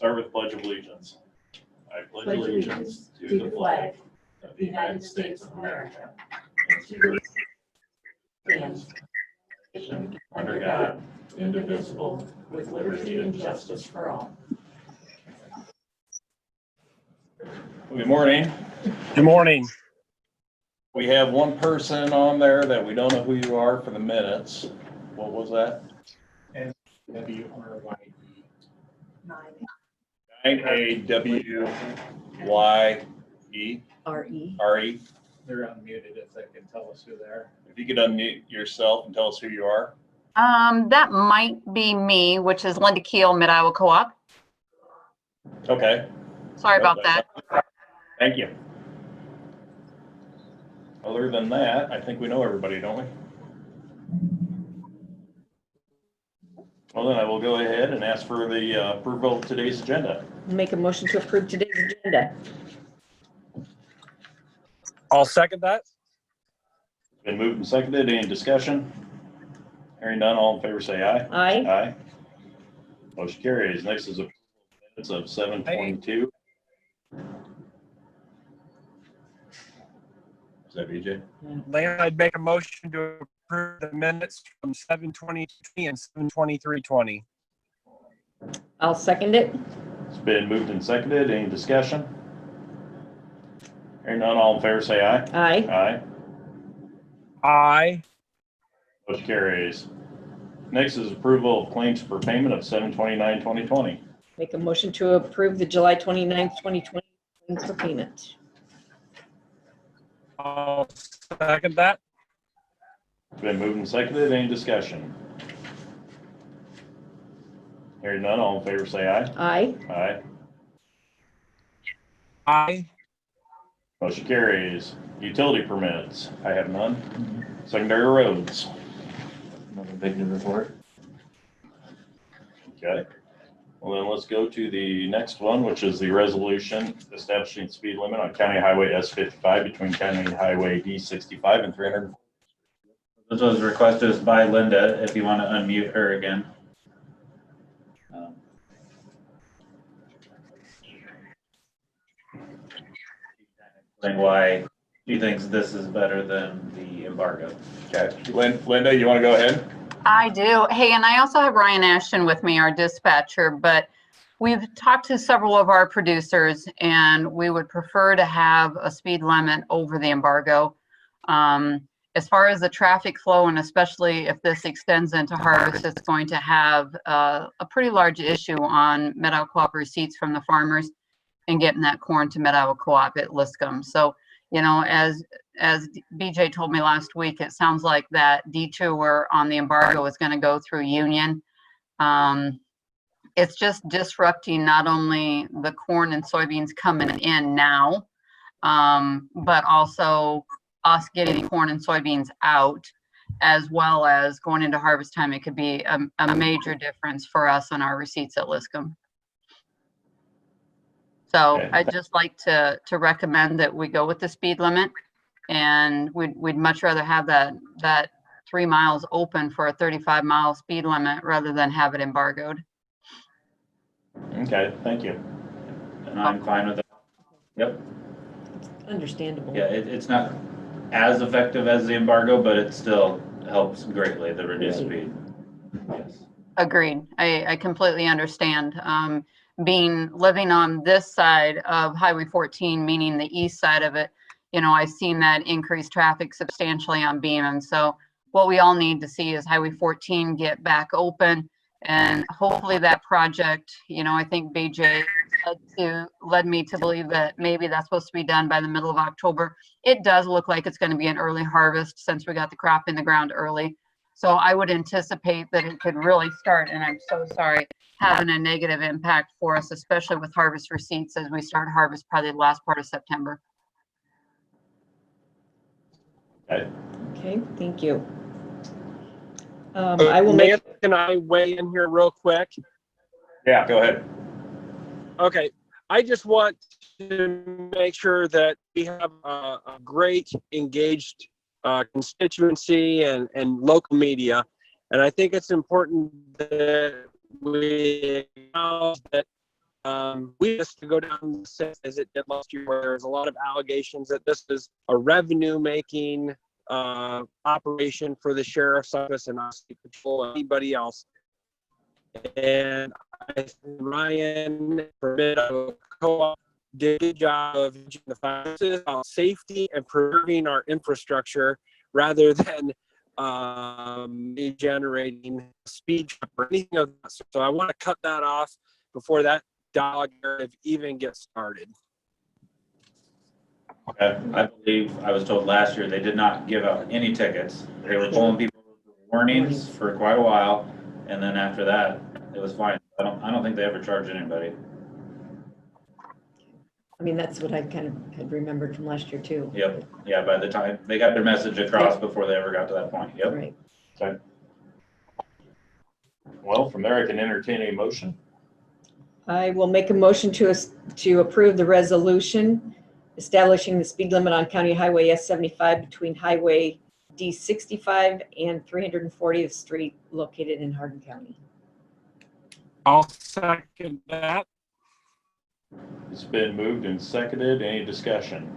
Start with Pledge of Allegiance. I pledge allegiance to the flag of the United States of America and to the stands under God, indivisible, with liberty and justice for all. Good morning. Good morning. We have one person on there that we don't know who you are for the minutes. What was that? NWRYE. 9AWYE. RE. They're unmuted if they can tell us who they are. If you could unmute yourself and tell us who you are. That might be me, which is Linda Keel, Mid-Iowa Co-op. Okay. Sorry about that. Thank you. Other than that, I think we know everybody, don't we? Well, then I will go ahead and ask for the approval of today's agenda. Make a motion to approve today's agenda. I'll second that. Been moved and seconded. Any discussion? Hearing none, all in favor say aye. Aye. Aye. Motion carries. Next is approval of minutes of 7/22. Is that BJ? Lane, I'd make a motion to approve the minutes from 7/20/20 and 7/23/20. I'll second it. It's been moved and seconded. Any discussion? Hearing none, all in favor say aye. Aye. Aye. Aye. Motion carries. Next is approval of claims for payment of 7/29/2020. Make a motion to approve the July 29th, 2020 claims for payment. I'll second that. It's been moved and seconded. Any discussion? Hearing none, all in favor say aye. Aye. Aye. Aye. Motion carries. Utility permits. I have none. Secondary roads. Nothing big to report. Okay. Well, then let's go to the next one, which is the resolution establishing speed limit on County Highway S55 between County Highway D65 and 300. This was requested by Linda, if you want to unmute her again. Explain why she thinks this is better than the embargo. Okay. Linda, you want to go ahead? I do. Hey, and I also have Ryan Ashton with me, our dispatcher, but we've talked to several of our producers and we would prefer to have a speed limit over the embargo. As far as the traffic flow, and especially if this extends into harvest, it's going to have a pretty large issue on Mid-Iowa Co-op receipts from the farmers and getting that corn to Mid-Iowa Co-op at Liscum. So, you know, as BJ told me last week, it sounds like that detour on the embargo is going to go through Union. It's just disrupting not only the corn and soybeans coming in now, but also us getting corn and soybeans out, as well as going into harvest time. It could be a major difference for us on our receipts at Liscum. So Okay. I'd just like to recommend that we go with the speed limit, and we'd much rather have that 3 miles open for a 35-mile speed limit rather than have it embargoed. Okay, thank you. And I'm fine with it. Yep. Understandable. Yeah, it's not as effective as the embargo, but it still helps greatly, the reduced speed. Yes. Agreed. I completely understand. Living on this side of Highway 14, meaning the east side of it, you know, I've seen that increased traffic substantially on Beeman. So what we all need to see is Highway 14 get back open, and hopefully that project, you know, I think BJ led me to believe that maybe that's supposed to be done by the middle of October. It does look like it's going to be an early harvest since we got the crop in the ground early. So I would anticipate that it could really start, and I'm so sorry, having a negative impact for us, especially with harvest receipts as we start harvest probably the last part of September. Okay. Okay, thank you. I will make. Can I weigh in here real quick? Yeah, go ahead. Okay. I just want to make sure that we have a great engaged constituency and local media. And I think it's important that we acknowledge that we just to go down the same as it did last year, where there's a lot of allegations that this is a revenue-making operation for the sheriff's office and not state patrol or anybody else. And I think Ryan, for a bit of co-op, did a good job of the finances on safety and preserving our infrastructure rather than generating speed trap or anything of that. So I want to cut that off before that dialogue even gets started. I believe I was told last year they did not give out any tickets. They were pulling people with warnings for quite a while, and then after that, it was fine. I don't think they ever charged anybody. I mean, that's what I kind of had remembered from last year too. Yep. Yeah, by the time they got their message across before they ever got to that point. Yep. Right. Okay. Well, from there, I can entertain a motion. I will make a motion to approve the resolution establishing the speed limit on County Highway S75 between Highway D65 and 340th Street located in Hardin County. I'll second that. It's been moved and seconded. Any discussion?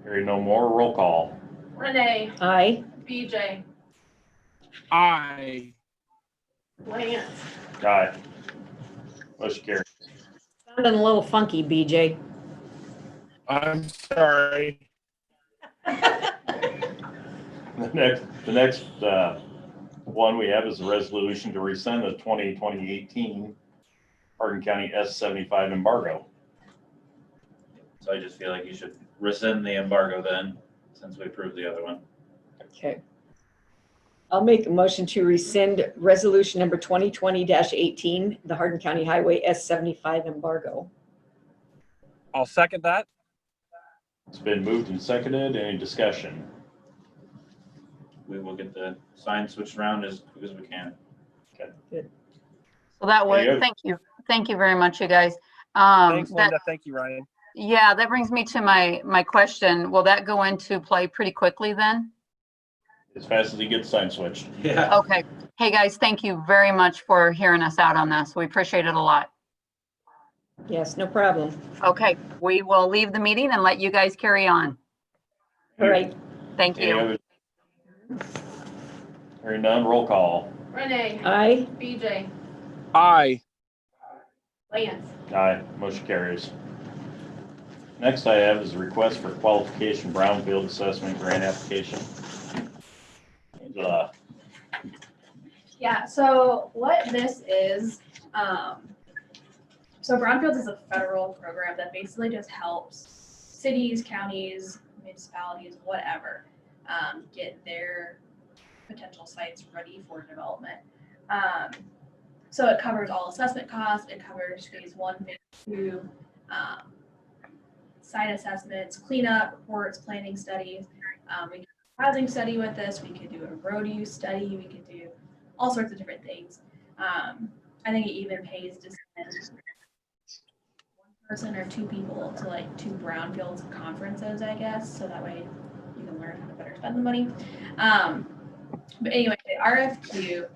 Hearing no more, roll call. Renee, Aye. BJ, Aye. Lance, Aye. Motion carries. Sounding a little funky, BJ. I'm sorry. The next one we have is a resolution to rescind the 2018 Hardin County S75 embargo. So I just feel like you should rescind the embargo then, since we approved the other one. Okay. I'll make a motion to rescind resolution number 2020-18, the Hardin County Highway S75 embargo. I'll second that. It's been moved and seconded. Any discussion? We will get the sign switched around as quick as we can. So that was, There you go. thank you very much, you guys. Thanks, That, Linda. Thank you, Ryan. yeah, that brings me to my question. Will that go into play pretty quickly then? As fast as he gets sign switched. Yeah. Okay. Hey, guys, thank you very much for hearing us out on this. We appreciate it a lot. Yes, no problem. Okay, we will leave the meeting and let you guys carry on. All right. Thank Any you. other? Hearing none, roll call. Renee, Aye. BJ, Aye. Lance, Aye, motion carries. Next I have is a request for qualification Brownfield assessment grant application. Yeah, so what this is, so Brownfield is a federal program that basically just helps cities, counties, municipalities, whatever, get their potential sites ready for development. So it covers all assessment costs, it covers phase 1, phase 2, site assessments, cleanup, reports, planning studies. We could do a housing study with this, we could do a road use study, we could do all sorts of different things. I think it even pays to send one person or 2 people to like 2 Brownfields conferences, I guess, so that way you can learn how to better spend the money. But anyway, the RFQ,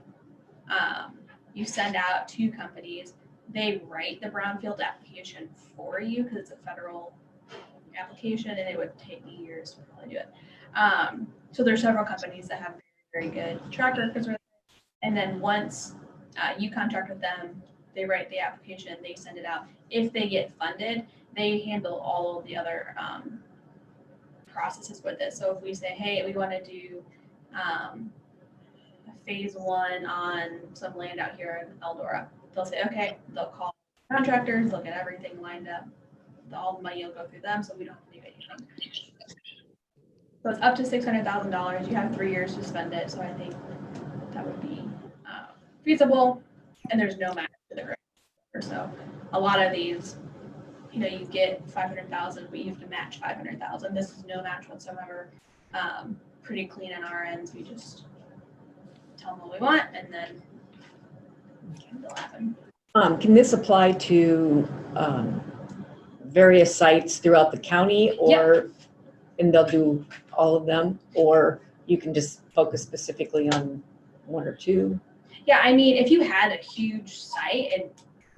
you send out 2 companies, they write the Brownfield application for you because it's a federal application and it would take me years to probably do it. So there's several companies that have very, very good track records with it. And then once you contract with them, they write the application, they send it out. If they get funded, they handle all of the other processes with it. So if we say, hey, we want to do phase 1 on some land out here in Eldora, they'll say, okay, they'll call contractors, they'll get everything lined up. All the money will go through them, so we don't have to do anything. So it's up to $600,000. You have 3 years to spend it, so I think that would be feasible, and there's no match to the grant. So a lot of these, you get $500,000, but you have to match $500,000. This is no match whatsoever. Pretty clean on our ends. We just tell them what we want, and then it'll happen. Can this apply to various sites throughout the county, or and they'll do all of them, or you can just focus specifically on 1 or 2? Yeah, I mean, if you had a huge site and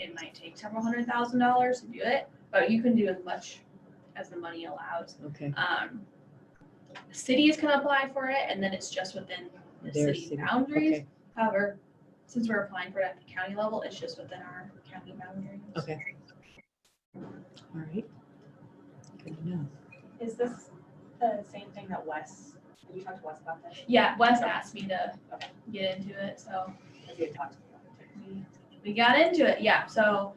it might take several $100,000 to do it, but you can do as much as the money allows. Okay. Cities can apply for it, and then it's just within the Their city city. boundaries. Okay. However, since we're applying for it at the county level, it's just within our county boundaries. Okay. All right. Good to know. Is this the same thing that Wes, have you talked to Wes about this? Yeah, Wes asked me to get into it, so Have you talked to me about it? we got into it. Yeah, so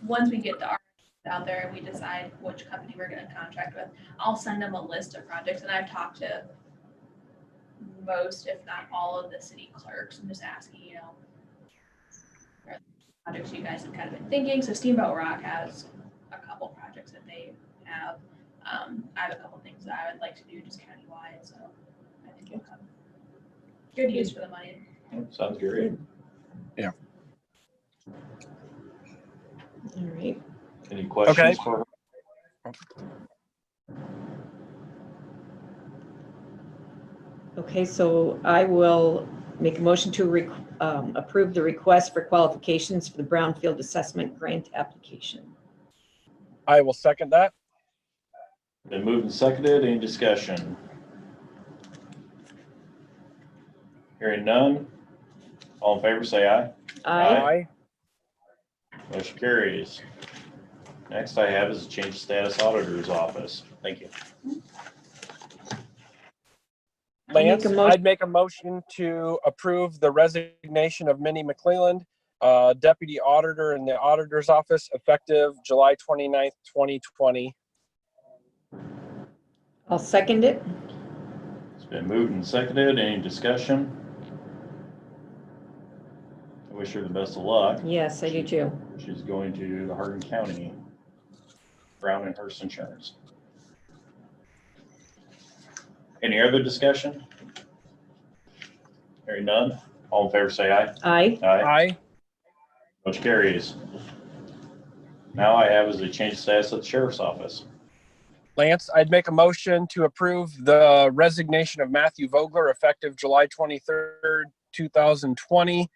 once we get the art out there and we decide which company we're going to contract with, I'll send them a list of projects, and I've talked to most, if not all, of the city clerks and just asking, you know, what projects you guys have kind of been thinking. So Steamboat Rock has a couple projects that they have. I have a couple things that I would like to do just countywide, so I think we'll have good use for the money. Sounds great. Yeah. All right. Any questions Okay. for her? Okay, so I will make a motion to approve the request for qualifications for the Brownfield Assessment Grant application. I will second that. Been moved and seconded. Any discussion? Hearing none. All in favor, say aye. Aye. Motion carries. Next I have is change of status auditor's office. Thank you. Lance, a motion- I'd make a motion to approve the resignation of Minnie McClelland, Deputy Auditor in the Auditor's Office, effective July 29th, 2020. I'll second it. It's been moved and seconded. Any discussion? I wish her the best of luck. Yes, I do too. She's going to the Hardin County Brown and Hurst Insurance. Any other discussion? Hearing none. All in favor, say aye. Aye. Aye. Motion carries. Now I have is a change of status at the sheriff's office. Lance, I'd make a motion to approve the resignation of Matthew Vogler, effective July 23rd, 2020.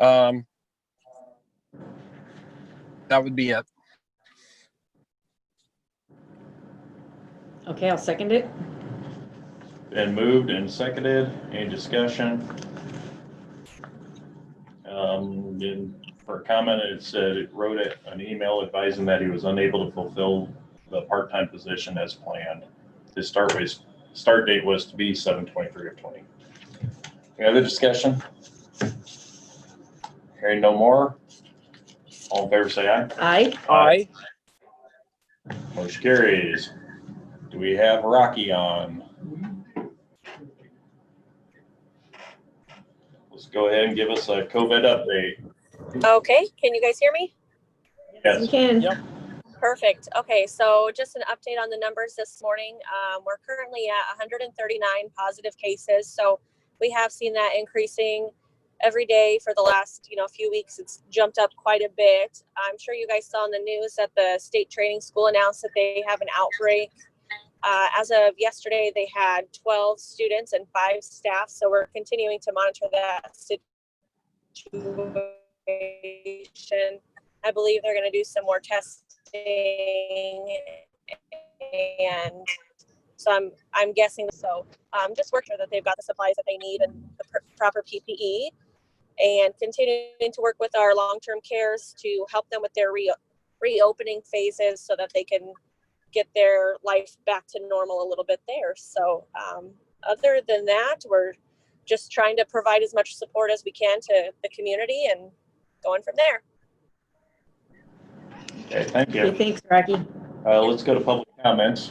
That would be it. Okay, I'll second it. Been moved and seconded. Any discussion? In for a comment, it said it wrote an email advising that he was unable to fulfill the part-time position as planned. His start date was to be 7/23/20. Any other discussion? Hearing no more. All in favor, say aye. Aye. Aye. Motion carries. Do we have Rocky on? Let's go ahead and give us a COVID update. Okay, can you guys hear me? You Yes. can. Yep. Perfect. Okay, so just an update on the numbers this morning. We're currently at 139 positive cases. So we have seen that increasing every day for the last, few weeks. It's jumped up quite a bit. I'm sure you guys saw in the news that the state training school announced that they have an outbreak. As of yesterday, they had 12 students and 5 staff. So we're continuing to monitor that situation. I believe they're going to do some more testing, and so I'm guessing. So just work sure that they've got the supplies that they need and the proper PPE, and continuing to work with our long-term cares to help them with their reopening phases so that they can get their life back to normal a little bit there. So other than that, we're just trying to provide as much support as we can to the community and going from there. Okay, thank Okay, you. thanks, Rocky. Let's go to public comments.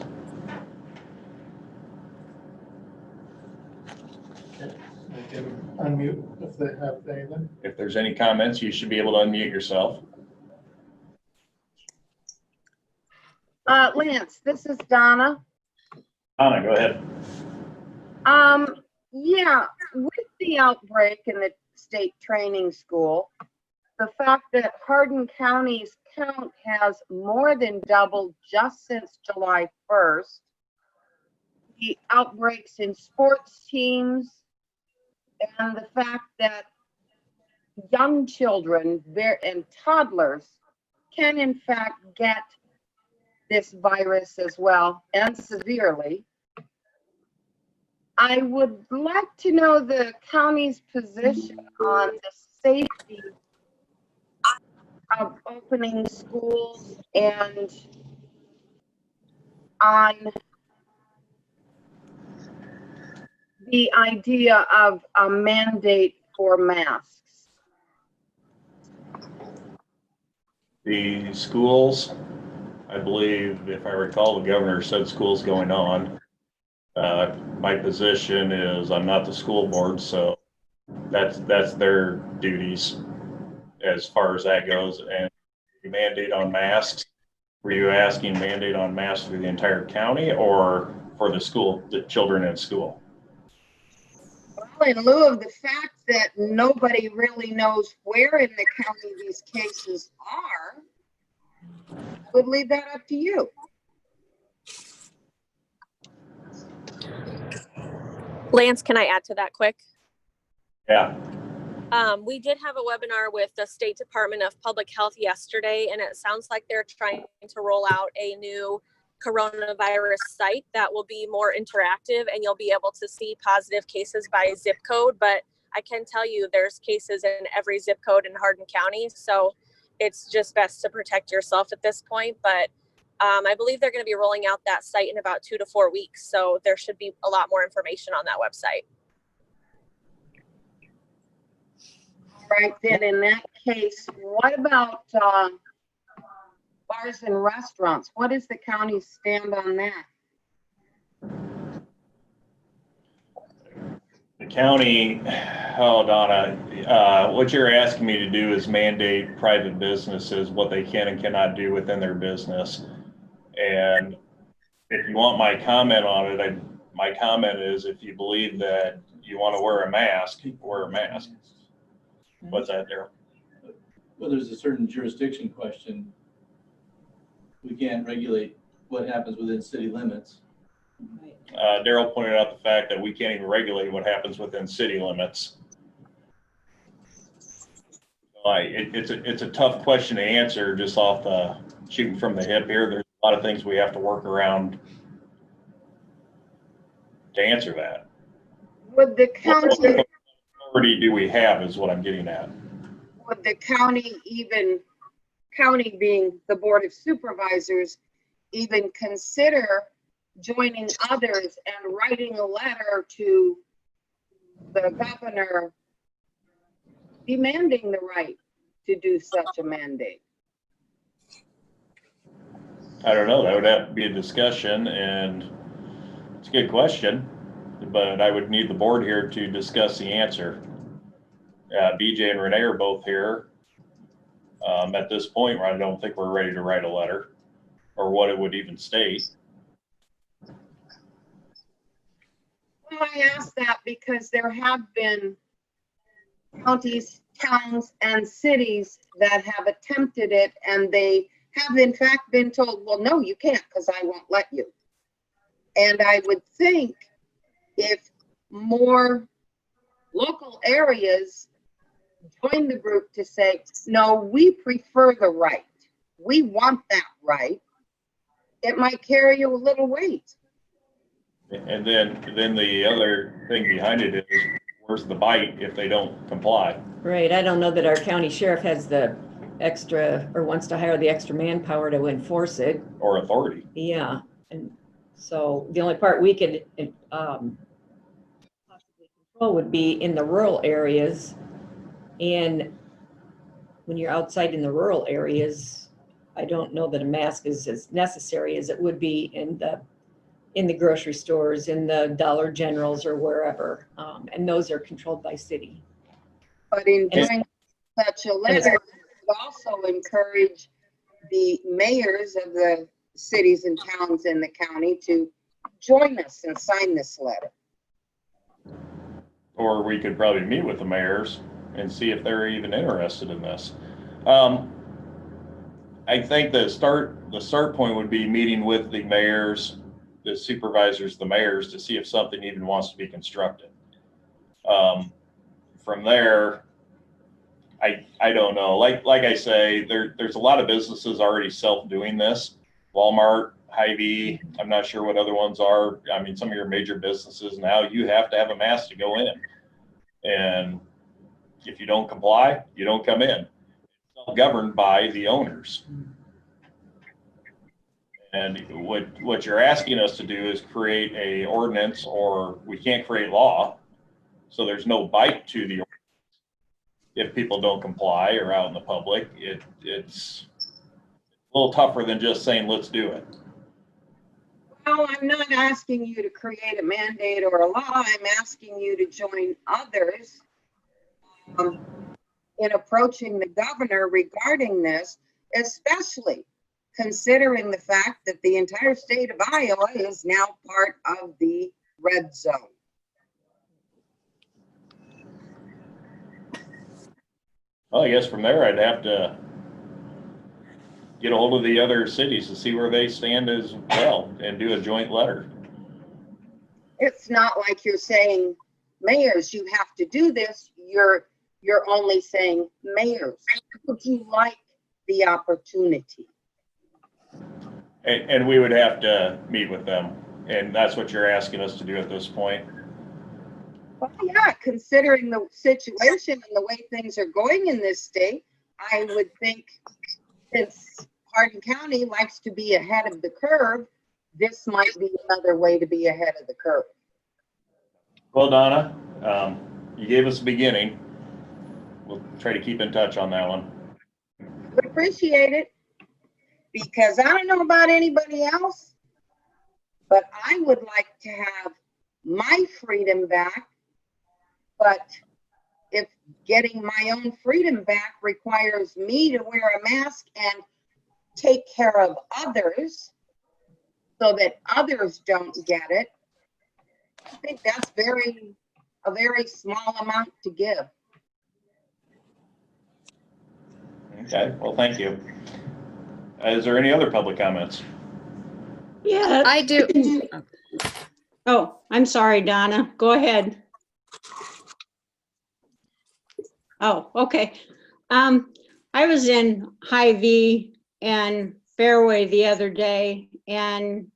They can unmute if they have anything. If there's any comments, you should be able to unmute yourself. Lance, this is Donna. Anna, go ahead. Yeah, with the outbreak in the state training school, the fact that Hardin County's count has more than doubled just since July 1st, the outbreaks in sports teams, and the fact that young children and toddlers can in fact get this virus as well, and severely. I would like to know the county's position on the safety of opening schools and on the idea of a mandate for masks. The schools, I believe, if I recall, the governor said school's going on. My position is I'm not the school board, so that's their duties as far as that goes. And the mandate on masks, were you asking mandate on masks for the entire county or for the school, the children in school? Well, in lieu of the fact that nobody really knows where in the county these cases are, I would leave that up to you. Lance, can I add to that quick? Yeah. We did have a webinar with the State Department of Public Health yesterday, and it sounds like they're trying to roll out a new coronavirus site that will be more interactive, and you'll be able to see positive cases by zip code. But I can tell you there's cases in every zip code in Hardin County, so it's just best to protect yourself at this point. But I believe they're going to be rolling out that site in about 2 to 4 weeks, so there should be a lot more information on that website. Right, then in that case, what about bars and restaurants? What does the county stand on that? The county, Donna, what you're asking me to do is mandate private businesses what they can and cannot do within their business. And if you want my comment on it, my comment is if you believe that you want to wear a mask, wear a mask. What's that, Daryl? Well, there's a certain jurisdiction question. We can't regulate what happens within city limits. Daryl pointed out the fact that we can't even regulate what happens within city limits. It's a tough question to answer just off the shooting from the hip here. There's a lot of things we have to work around to answer that. Would the county, What authority do we have is what I'm getting at. would the county being the Board of Supervisors, even consider joining others and writing a letter to the governor demanding the right to do such a mandate? I don't know. That would have to be a discussion, and it's a good question, but I would need the board here to discuss the answer. BJ and Renee are both here. At this point, I don't think we're ready to write a letter or what it would even state. Well, I ask that because there have been counties, towns, and cities that have attempted it, and they have in fact been told, well, no, you can't because I won't let you. And I would think if more local areas join the group to say, no, we prefer the right, we want that right, it might carry a little weight. And then the other thing behind it is, where's the bite if they don't comply? Right, I don't know that our county sheriff has the extra, or wants to hire the extra manpower to enforce it. Or authority. Yeah, and so the only part we could possibly control would be in the rural areas. And when you're outside in the rural areas, I don't know that a mask is as necessary as it would be in the grocery stores, in the Dollar Generals or wherever. And those are controlled by city. But in doing such a letter, it would also encourage the mayors of the cities and towns in the county to join us and sign this letter. Or we could probably meet with the mayors and see if they're even interested in this. I think the start point would be meeting with the mayors, the supervisors, the mayors, to see if something even wants to be constructed. From there, I don't know. Like I say, there's a lot of businesses already self-doing this. Walmart, Hy-Vee, I'm not sure what other ones are. I mean, some of your major businesses now, you have to have a mask to go in. And if you don't comply, you don't come in. It's governed by the owners. And what you're asking us to do is create a ordinance, or we can't create law. So there's no bite to the ordinance. If people don't comply or out in the public, it's a little tougher than just saying, let's do it. Well, I'm not asking you to create a mandate or a law. I'm asking you to join others in approaching the governor regarding this, especially considering the fact that the entire state of Iowa is now part of the red zone. Well, I guess from there, I'd have to get a hold of the other cities to see where they stand as well and do a joint letter. It's not like you're saying, mayors, you have to do this. You're only saying, mayors, would you like the opportunity? And we would have to meet with them. And that's what you're asking us to do at this point. Well, yeah, considering the situation and the way things are going in this state, I would think, since Hardin County likes to be ahead of the curve, this might be another way to be ahead of the curve. Well, Donna, you gave us a beginning. We'll try to keep in touch on that one. Would appreciate it, because I don't know about anybody else, but I would like to have my freedom back. But if getting my own freedom back requires me to wear a mask and take care of others so that others don't get it, I think that's a very small amount to give. Okay, well, thank you. Is there any other public comments? Yeah. I do. Oh, I'm sorry, Donna. Go ahead. Oh, okay. I was in Hy-Vee and Fairway the other day, and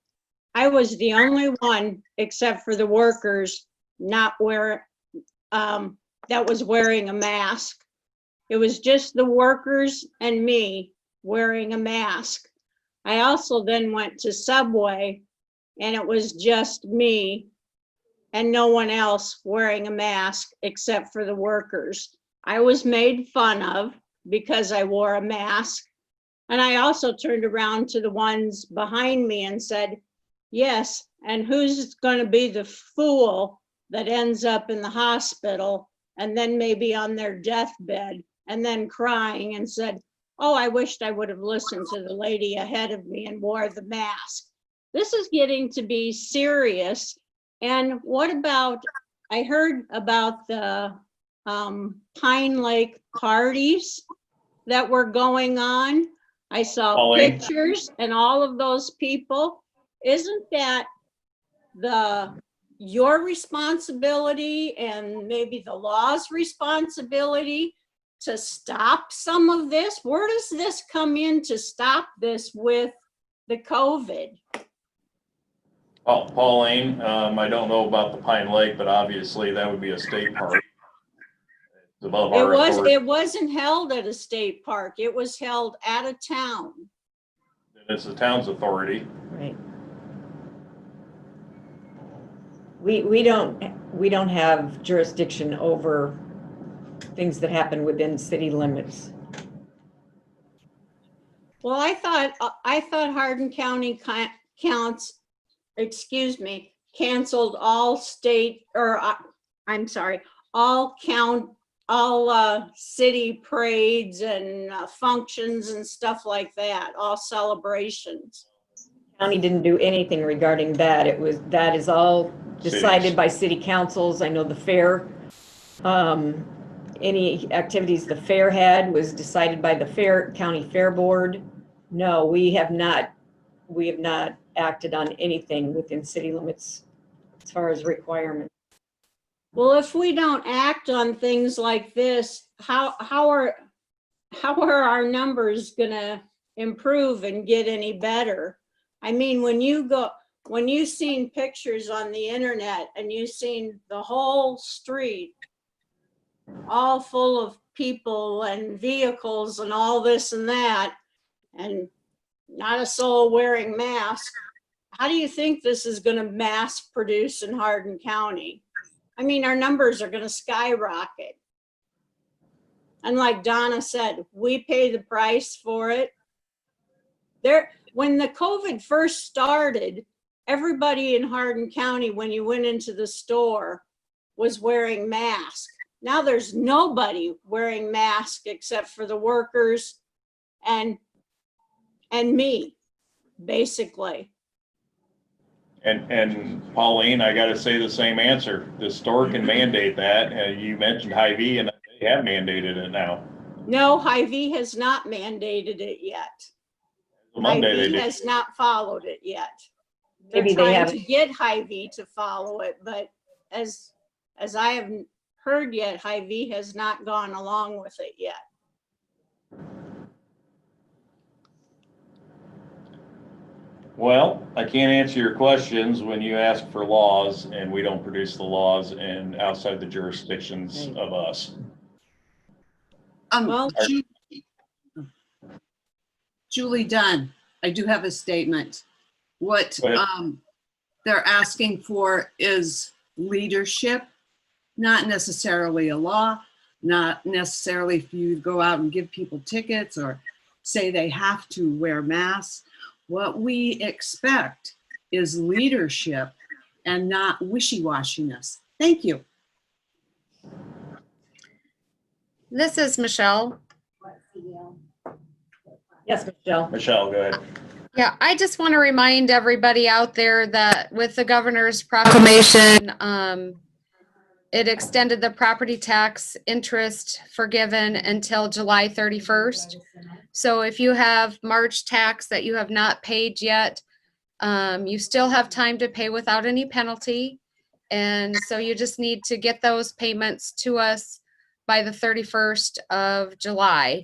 I was the only one, except for the workers, that was wearing a mask. It was just the workers and me wearing a mask. I also then went to Subway, and it was just me and no one else wearing a mask except for the workers. I was made fun of because I wore a mask. And I also turned around to the ones behind me and said, yes, and who's going to be the fool that ends up in the hospital and then maybe on their deathbed and then crying and said, oh, I wished I would have listened to the lady ahead of me and wore the mask. This is getting to be serious. And what about, I heard about the Pine Lake parties that were going on. I saw pictures and all of those people. Isn't that your responsibility and maybe the law's responsibility to stop some of this? Where does this come in to stop this with the COVID? Well, Pauline, I don't know about the Pine Lake, but obviously that would be a state park. It's above our authority. It wasn't held at a state park. It was held at a town. It's the town's authority. Right. We don't have jurisdiction over things that happen within city limits. Well, I thought Hardin County canceled all state, or I'm sorry, all city parades and functions and stuff like that, all celebrations. County didn't do anything regarding that. That is all decided by city councils. I know the fair, any activities the fair had was decided by the county fair board. No, we have not acted on anything within city limits as far as requirements. Well, if we don't act on things like this, how are our numbers gonna improve and get any better? I mean, when you've seen pictures on the internet and you've seen the whole street all full of people and vehicles and all this and that, and not a soul wearing masks, how do you think this is gonna mass produce in Hardin County? I mean, our numbers are gonna skyrocket. And like Donna said, we pay the price for it. When the COVID first started, everybody in Hardin County, when you went into the store, was wearing masks. Now there's nobody wearing masks except for the workers and me, basically. And Pauline, I gotta say the same answer. The store can mandate that. You mentioned Hy-Vee, and they have mandated it now. No, Hy-Vee has not mandated it yet. Monday they Hy-Vee did. has not followed it yet. They're Maybe they trying haven't. to get Hy-Vee to follow it, but as I haven't heard yet, Hy-Vee has not gone along with it yet. Well, I can't answer your questions when you ask for laws and we don't produce the laws and outside the jurisdictions of us. Well, Julie Dunn, I do have a statement. What Go ahead. they're asking for is leadership, not necessarily a law, not necessarily if you go out and give people tickets or say they have to wear masks. What we expect is leadership and not wishy-washiness. Thank you. This is Michelle. Yes, Michelle. Michelle, go ahead. Yeah, I just want to remind everybody out there that with the governor's proclamation, it extended the property tax interest forgiven until July 31st. So if you have March tax that you have not paid yet, you still have time to pay without any penalty. And so you just need to get those payments to us by the 31st of July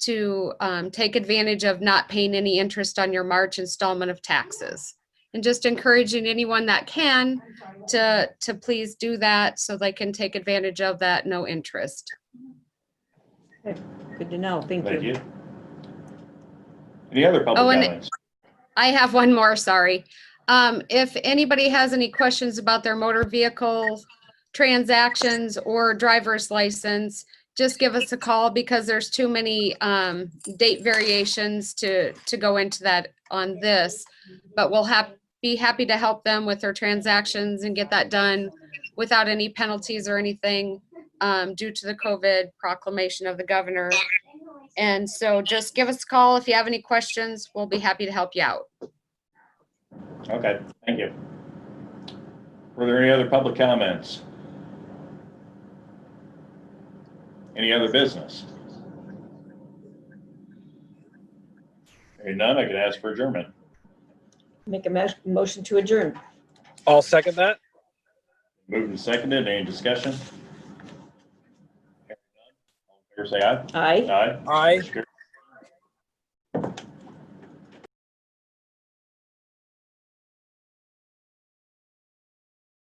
to take advantage of not paying any interest on your March installment of taxes. And just encouraging anyone that can to please do that so they can take advantage of that no interest. Good to know. Thank you. Any other public and comments? I have one more, sorry. If anybody has any questions about their motor vehicle transactions or driver's license, just give us a call because there's too many date variations to go into that on this. But we'll be happy to help them with their transactions and get that done without any penalties or anything due to the COVID proclamation of the governor. And so just give us a call if you have any questions. We'll be happy to help you out. Okay, thank you. Were there any other public comments? Any other business? Hearing none, I can ask for adjournment. Make a motion to adjourn. I'll second that. Moved and seconded. Any discussion? Hearing none, all in favor say aye. Aye. Aye. Aye. Motion carries.